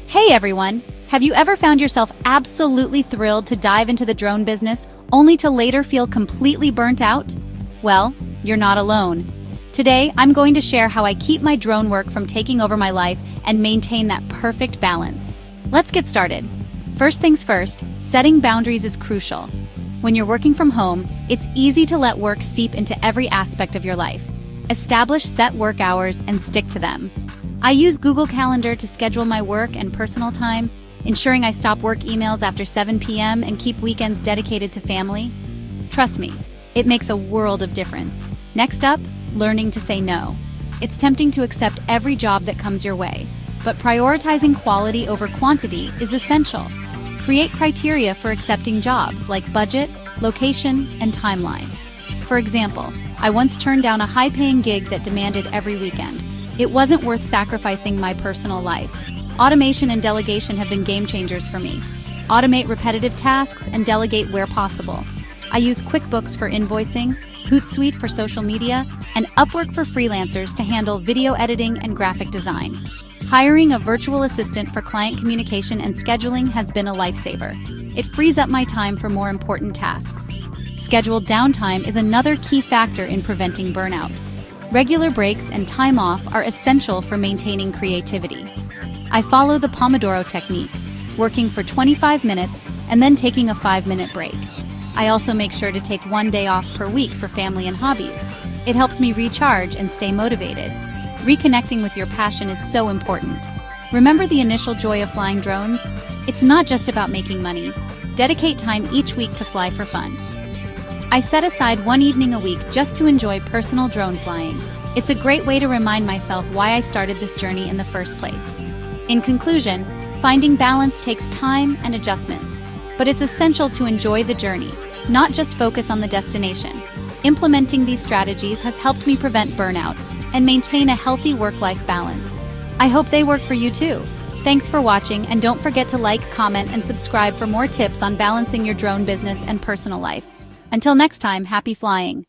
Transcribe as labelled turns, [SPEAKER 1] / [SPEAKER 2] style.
[SPEAKER 1] Hey everyone! Have you ever found yourself absolutely thrilled to dive into the drone business, only to later feel completely burnt out? Well, you're not alone. Today, I'm going to share how I keep my drone work from taking over my life and maintain that perfect balance. Let's get started. First things first, setting boundaries is crucial. When you're working from home, it's easy to let work seep into every aspect of your life. Establish set work hours and stick to them. I use Google Calendar to schedule my work and personal time, ensuring I stop work emails after 7 p.m. and keep weekends dedicated to family. Trust me, it makes a world of difference. Next up, learning to say no. It's tempting to accept every job that comes your way, but prioritizing quality over quantity is essential. Create criteria for accepting jobs like budget, location, and timeline. For example, I once turned down a high-paying gig that demanded every weekend. It wasn't worth sacrificing my personal life. Automation and delegation have been game changers for me. Automate repetitive tasks and delegate where possible. I use QuickBooks for invoicing, Hootsuite for social media, and Upwork for freelancers to handle video editing and graphic design. Hiring a virtual assistant for client communication and scheduling has been a lifesaver. It frees up my time for more important tasks. Scheduled downtime is another key factor in preventing burnout. Regular breaks and time off are essential for maintaining creativity. I follow the Pomodoro technique, working for 25 minutes and then taking a 5-minute break. I also make sure to take 1 day off per week for family and hobbies. It helps me recharge and stay motivated. Reconnecting with your passion is so important. Remember the initial joy of flying drones? It's not just about making money. Dedicate time each week to fly for fun. I set aside 1 evening a week just to enjoy personal drone flying. It's a great way to remind myself why I started this journey in the first place. In conclusion, finding balance takes time and adjustments, but it's essential to enjoy the journey, not just focus on the destination. Implementing these strategies has helped me prevent burnout and maintain a healthy work-life balance. I hope they work for you too. Thanks for watching, and don't forget to like, comment, and subscribe for more tips on balancing your drone business and personal life. Until next time, happy flying!